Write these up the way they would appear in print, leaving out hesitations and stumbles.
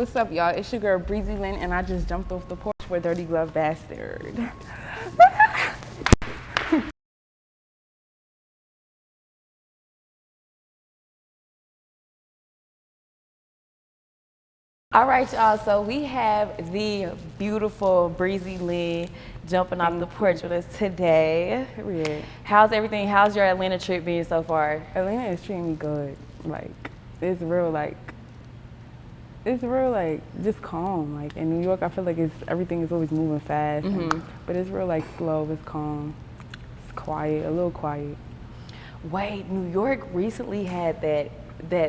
What's up, y'all? It's your girl BreezyLYN, and I just jumped off the porch for Dirty Glove Bastard. All right, y'all, so we have the beautiful BreezyLYN jumping off the porch with us today. Period. How's everything? How's your Atlanta trip been so far? Atlanta is treating me good. Like, it's real, just calm. Like, in New York, I feel like everything is always moving fast. But it's real, like, slow, it's calm. It's quiet, a little quiet. Wait, New York recently had that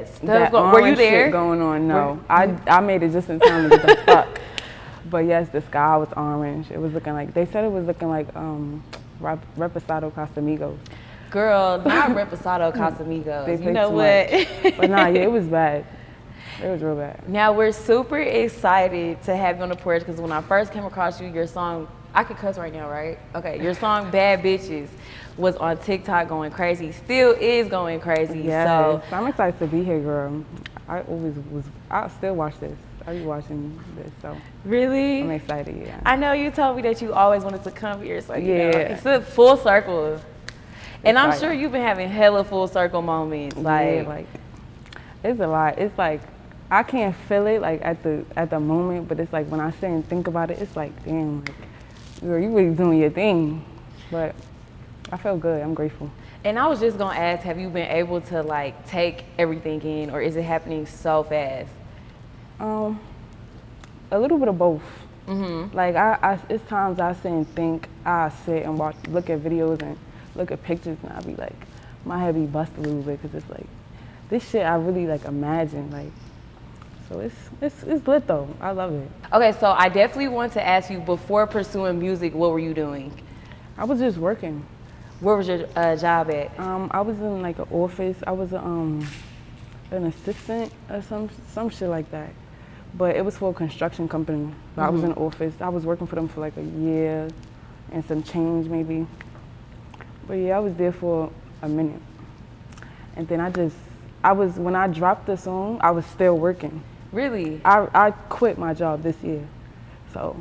stuff. Were you there? Shit going on? No, I made it just in time to get the fuck. But yes, the sky was orange. It was looking like, they said it was looking like Reposado Casamigos. Girl, not Reposado Casamigos. You know what? But nah, yeah, it was bad. It was real bad. Now we're super excited to have you on the porch because when I first came across you, your song, I could cuss right now, right? Okay, your song Bad Bitches was on TikTok going crazy, still is going crazy. Yes. So I'm excited to be here, girl. I still watch this. I be watching this, so. Really? I'm excited, yeah. I know you told me that you always wanted to come here, so you know, it's a full circle. And I'm sure you've been having hella full circle moments. Like it's a lot. It's like, I can't feel it like at the moment, but it's like when I sit and think about it, it's like, damn, like, girl, you really doing your thing. But I feel good. I'm grateful. And I was just gonna ask, have you been able to like take everything in, or is it happening so fast? A little bit of both. Like it's times I sit and think. I sit and look at videos and look at pictures, and I be like, my head be bust a little bit because it's like, this shit I really like imagine like. So it's lit though. I love it. Okay, so I definitely want to ask you, before pursuing music, what were you doing? I was just working. Where was your job at? I was in like an office. I was an assistant or some shit like that. But it was for a construction company. But I was in the office. I was working for them for like a year and some change maybe. But yeah, I was there for a minute. And then when I dropped the song, I was still working. Really? I quit my job this year. So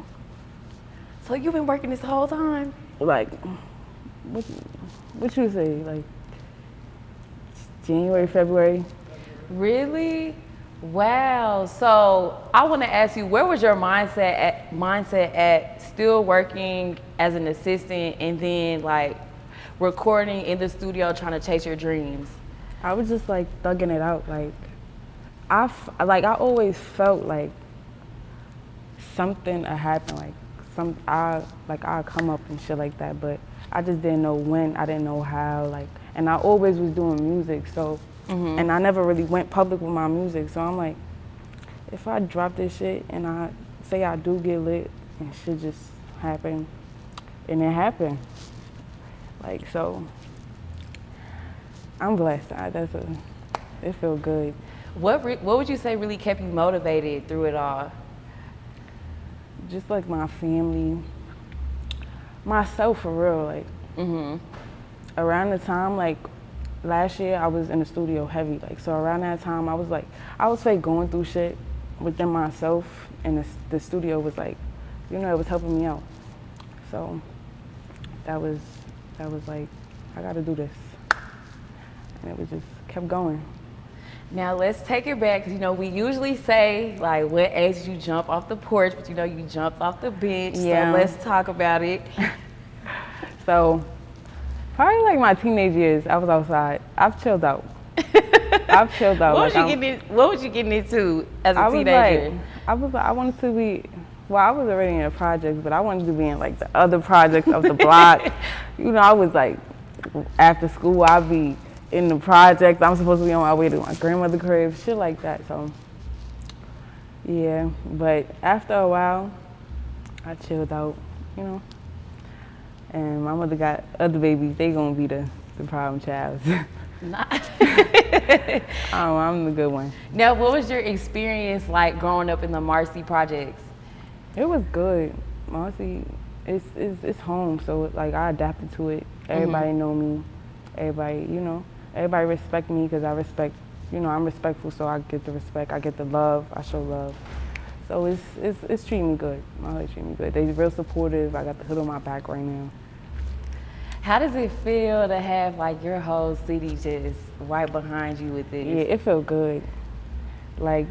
you've been working this whole time? Like, what you say, like January, February? Really? Wow. So I want to ask you, where was your mindset at still working as an assistant and then like recording in the studio trying to chase your dreams? I was just like thugging it out. Like I always felt like something would happen, like I'll come up and shit like that, but I just didn't know when, I didn't know how, like, and I always was doing music, so, and I never really went public with my music, so I'm like, if I drop this shit and I say I do get lit and shit just happen, and it happened, like, so, I'm blessed. It feels good. What would you say really kept you motivated through it all? Just like my family, myself for real, like, around the time, like, last year I was in the studio heavy, like, so around that time I was like going through shit within myself, and the studio was like, you know, it was helping me out. So that was like, I gotta do this. And it was just kept going. Now let's take it back, because you know, we usually say like what age did you jump off the porch, but you know, you jumped off the bench, yeah. So let's talk about it. So probably like my teenage years, I was outside. I've chilled out. I've chilled out. What was you getting into as a teenager? I wanted to be, well, I was already in the projects, but I wanted to be in like the other projects of the block. You know, I was like, after school, I'd be in the project. I'm supposed to be on my way to my grandmother's crib, shit like that. So, yeah. But after a while, I chilled out, you know. And my mother got other babies. They gonna be the problem child. I'm the good one. Now, what was your experience like growing up in the Marcy projects? It was good. Marcy, it's home. So like I adapted to it. Everybody know me. Everybody, you know. Everybody respect me because I respect, you know, I'm respectful, so I get the respect, I get the love, I show love. So it's treating me good. My hood treating me good. They real supportive. I got the hood on my back right now. How does it feel to have like your whole city just right behind you with this? Yeah, it felt good. Like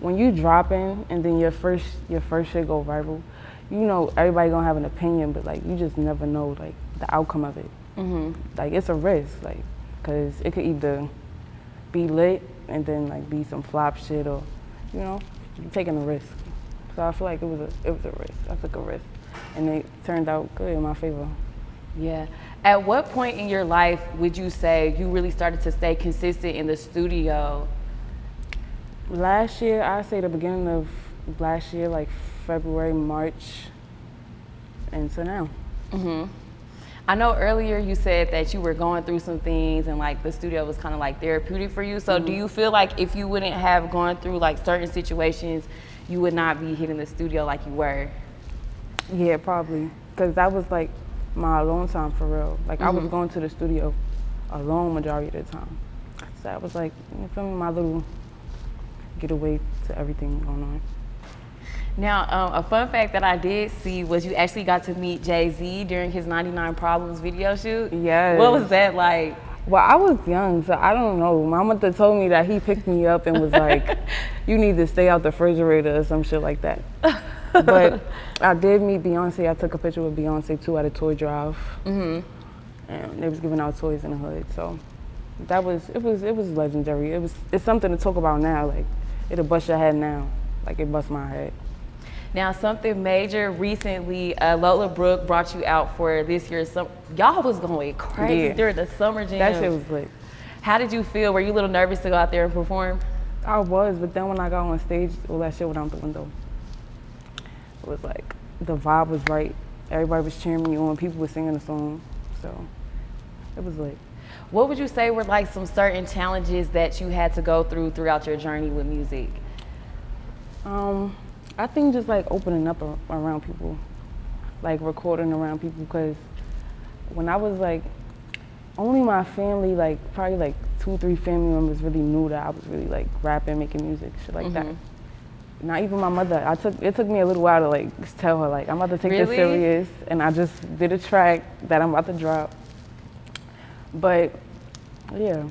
when you dropping and then your first shit go viral, you know everybody gonna have an opinion, but like you just never know like the outcome of it. Like it's a risk, like, cause it could either be lit and then like be some flop shit, or you know, you're taking a risk. So I feel like it was a risk. I took a risk, and it turned out good in my favor. Yeah. At what point in your life would you say you really started to stay consistent in the studio? Last year, I say the beginning of last year, like February, March, and so now. I know earlier you said that you were going through some things and like the studio was kind of like therapeutic for you. So do you feel like if you wouldn't have gone through like certain situations, you would not be hitting the studio like you were? Yeah, probably. Because that was like my alone time for real. Like I was going to the studio alone majority of the time. So that was like, you feel me, my little getaway to everything going on. Now, a fun fact that I did see was you actually got to meet Jay-Z during his 99 Problems video shoot. Yes. What was that like? Well, I was young, so I don't know. My mother told me that he picked me up and was like, you need to stay out the refrigerator or some shit like that. But I did meet Beyonce. I took a picture with Beyonce too at a toy drive. And they was giving out toys in the hood. So it was legendary. It's something to talk about now. Like it'll bust your head now. Like it bust my head. Now, something major recently, Lola Brooke brought you out for this year's summer. Y'all was going crazy during the summer jam. That shit was lit. How did you feel? Were you a little nervous to go out there and perform? I was, but then when I got on stage, all that shit went out the window. It was like, the vibe was right. Everybody was cheering me on. People were singing the song. So it was lit. What would you say were like some certain challenges that you had to go through throughout your journey with music? I think just like opening up around people, like recording around people, because when I was like, only my family, like probably like 2 or 3 family members really knew that I was really like rapping, making music, shit like that. Not even my mother. It took me a little while to like tell her like I'm about to take this serious, and I just did a track that I'm about to drop. But yeah.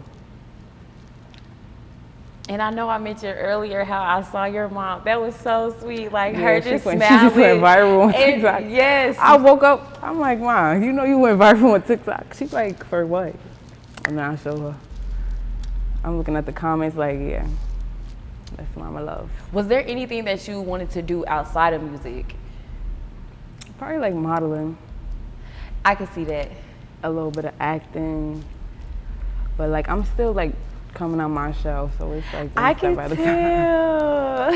And I know I mentioned earlier how I saw your mom. That was so sweet. Like her just smiling. She just went viral on TikTok. Yes. I woke up, I'm like, Mom, you know you went viral on TikTok. She's like, for what? And then I show her. I'm looking at the comments like, yeah, that's Mama love. Was there anything that you wanted to do outside of music? Probably like modeling. I could see that. A little bit of acting. But like, I'm still like, coming out my shell, so it's like I can tell.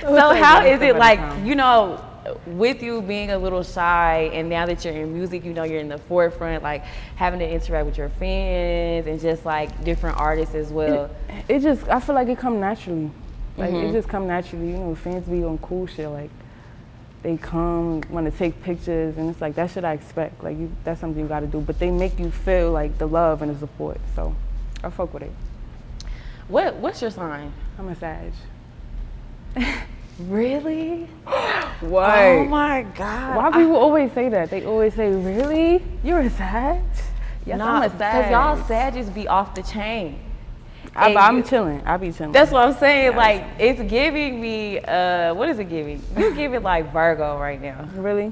So how is it like, you know, with you being a little shy and now that you're in music, you know, you're in the forefront, like having to interact with your fans and just like different artists as well? It just, I feel like it come naturally. Like it just come naturally, you know, fans be on cool shit, like they come, want to take pictures, and it's like, that's what I expect. Like that's something you gotta do, but they make you feel like the love and the support, so. I fuck with it. What's your sign? I'm a Sag. Really? What? Oh my God. Why people always say that? They always say, really? You're a Sag? Yes, nah, I'm a Sag. Because y'all Sages be off the chain. I'm chilling. I be chilling. That's what I'm saying. Yeah, like, it's giving me, what is it giving? You give it like Virgo right now. Really?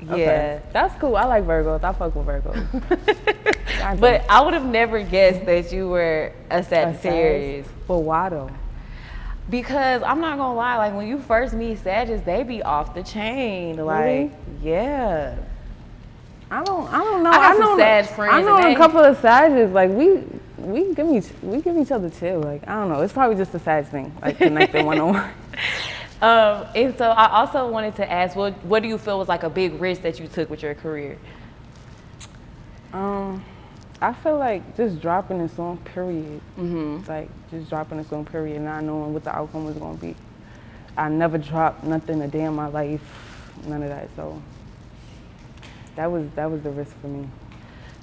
Yeah. Okay. That's cool. I like Virgos. I fuck with Virgos. But I would have never guessed that you were a Sagittarius. But why though? Because I'm not gonna lie, like when you first meet Sagittarius, they be off the chain. Like, really? Yeah. I don't know. I got some Sag friends. I know a couple of Sages. Like we give each other chill. Like I don't know. It's probably just a Sag thing. Like connecting one-on-one. And so I also wanted to ask, what do you feel was like a big risk that you took with your career? I feel like just dropping a song, period. Like just dropping a song, period, not knowing what the outcome was gonna be. I never dropped nothing a day in my life, none of that. So that was the risk for me.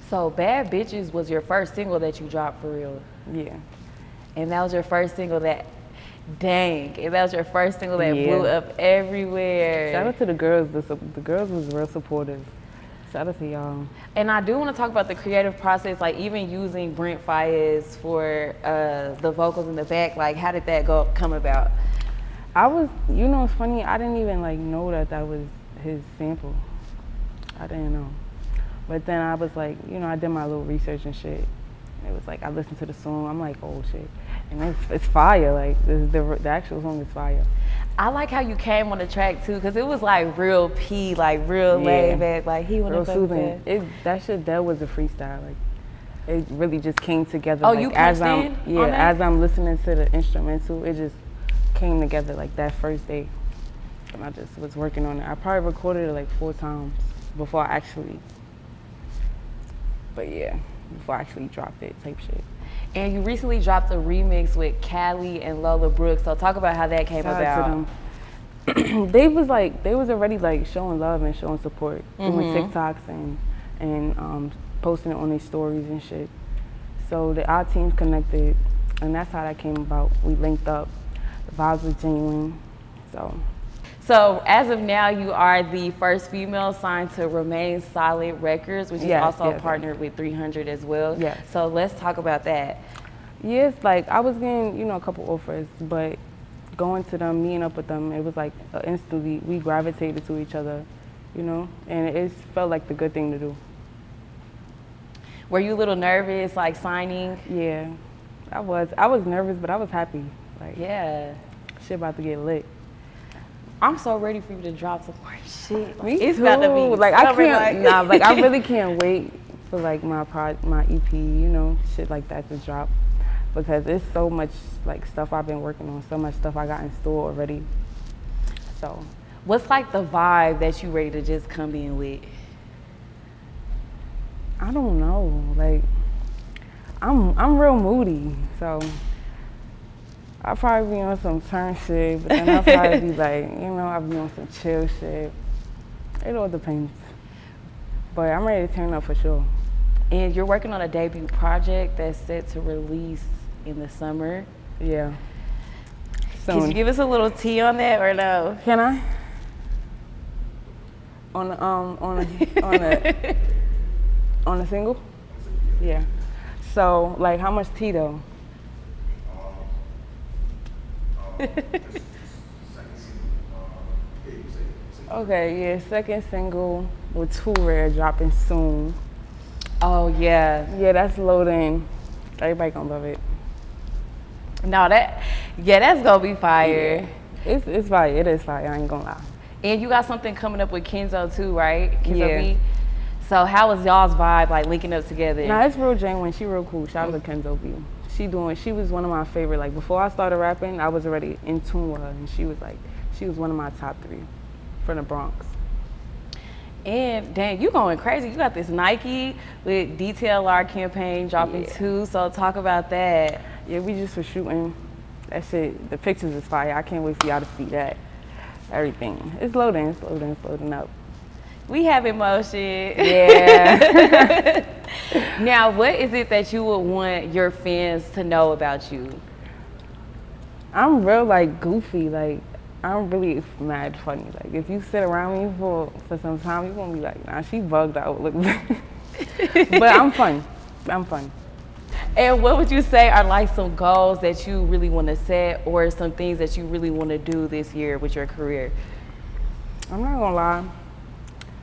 So Bad Bitches was your first single that you dropped for real? Yeah. And that was your first single that Dang, and that was your first single that blew up everywhere. Shout out to the girls. The girls was real supportive. Shout out to y'all. And I do want to talk about the creative process, like even using Brent Faiyaz for the vocals in the back. Like, how did that come about? You know, it's funny. I didn't even like know that was his sample. I didn't know. But then I was like, you know, I did my little research and shit. It was like I listened to the song. I'm like, oh shit, and it's fire. Like the actual song is fire. I like how you came on the track too, because it was like real P, like real laid back, like he wanna fuck that. That was a freestyle. Like it really just came together. Oh, like, you punched in? As I'm listening to the instrumental, it just came together like that first day, and I just was working on it. I probably recorded it like 4 times before I actually dropped it, type shit. And you recently dropped a remix with Kali and Lola Brooke. So talk about how that came about. They was already like showing love and showing support, doing TikToks and posting it on their stories and shit. So our teams connected, and that's how that came about. We linked up. The vibes was genuine. So as of now, you are the first female signed to StaySolid Records, which is also partnered with 300 as well. Yes. So let's talk about that. Yes, like I was getting, you know, a couple offers, but going to them, meeting up with them, it was like instantly we gravitated to each other, you know, and it felt like the good thing to do. Were you a little nervous, like signing? Yeah, I was nervous, but I was happy. Like, yeah, shit about to get lit. I'm so ready for you to drop some more shit. Me it's too. About to be like I can't. I really can't wait for like my EP, you know, shit like that to drop, because there's so much like stuff I've been working on, so much stuff I got in store already. So, what's like the vibe that you ready to just come in with? I don't know. Like, I'm real moody, so. I'll probably be on some turn shit, but then I'll probably be like, you know, I'll be on some chill shit. It all depends. But I'm ready to turn up for sure. And you're working on a debut project that's set to release in the summer. Yeah. Soon. Can you give us a little tea on that or no? Can I? On a single? Yeah. So, like, how much tea though? Okay, yeah, second single with 2 Rare dropping soon. Oh yeah. Yeah, that's loading. Everybody gonna love it. No, that's gonna be fire. Yeah. It's fire, it is fire, I ain't gonna lie. And you got something coming up with Kenzo too, right? Kenzo B. So how was y'all's vibe, like linking up together? Nah, it's real genuine, she real cool. Shout out to Kenzo B. She was one of my favorite, like before I started rapping, I was already in tune with her, and she was one of my top 3 from the Bronx. And dang, you going crazy. You got this Nike with DTLR campaign dropping too, so talk about that. Yeah, we just were shooting. That shit, the pictures is fire. I can't wait for y'all to see that. Everything. It's loading up. We have emotion. Yeah. Now, what is it that you would want your fans to know about you? I'm real like goofy. Like, I'm really mad funny. Like, if you sit around me for some time, you're gonna be like, nah, she bugged out. Look. But I'm fun. And what would you say are like some goals that you really want to set, or some things that you really want to do this year with your career? I'm not gonna lie.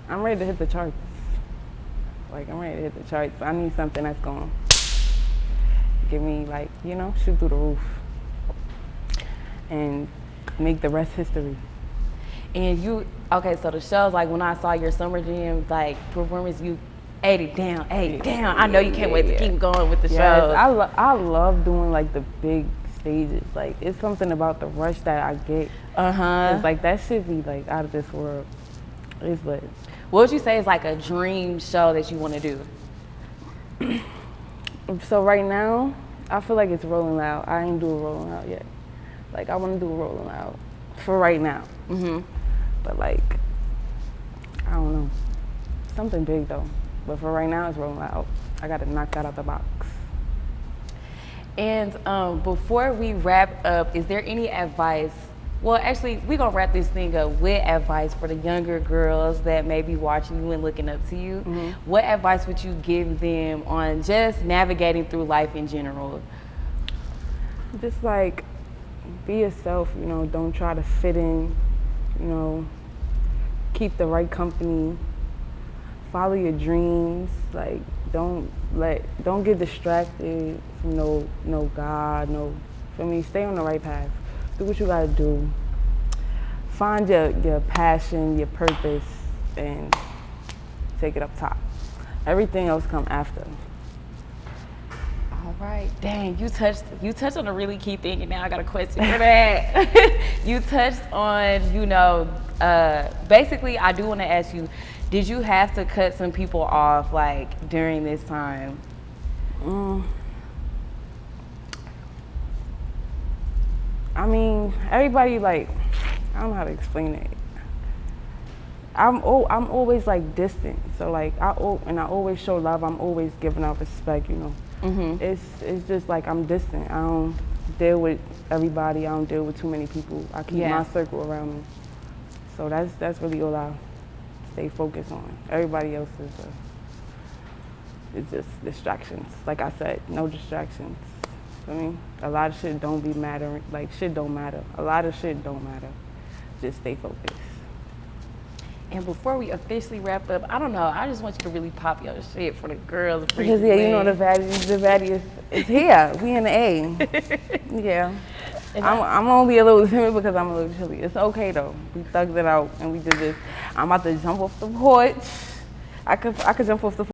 I'm ready to hit the charts. Like, I'm ready to hit the charts. I need something that's gonna give me, like, you know, shoot through the roof and make the rest history. And okay, so the shows, like when I saw your Summer Jam, like performance, you ate it down. I know you can't wait to keep going with the shows. I love doing like the big stages. Like, it's something about the rush that I get. It's like that should be like out of this world. It's lit. What would you say is like a dream show that you want to do? So right now, I feel like it's Rolling Loud. I ain't doing Rolling Loud yet. Like, I want to do Rolling Loud for right now. But like, I don't know. Something big though. But for right now, it's Rolling Loud. I got to knock that out the box. And before we wrap up, is there any advice? Well, actually, we're going to wrap this thing up with advice for the younger girls that may be watching you and looking up to you. What advice would you give them on just navigating through life in general? Just like, be yourself, you know, don't try to fit in, you know, keep the right company, follow your dreams, like, don't get distracted from no God, for me, stay on the right path. Do what you gotta do. Find your passion, your purpose, and take it up top. Everything else come after. All right. Dang, you touched on a really key thing, and now I got a question for that. You touched on, you know, basically I do want to ask you, did you have to cut some people off like during this time? I mean, everybody, like, I don't know how to explain it. I'm always like distant, so like I always show love. I'm always giving out respect, you know. It's just like I'm distant. I don't deal with everybody. I don't deal with too many people. I keep my circle around me. So that's really all I stay focused on. Everybody else is just distractions. Like I said, no distractions. I mean, a lot of shit don't be mattering. Like, shit don't matter. A lot of shit don't matter. Just stay focused. And before we officially wrap up, I don't know, I just want you to really pop your shit for the girls. Because, yeah, you know, the baddie is here. We in the A. Yeah. I'm only a little timid because I'm a little chilly. It's okay, though. We thugged it out, and we did this. I'm about to jump off the porch. I could jump off the porch.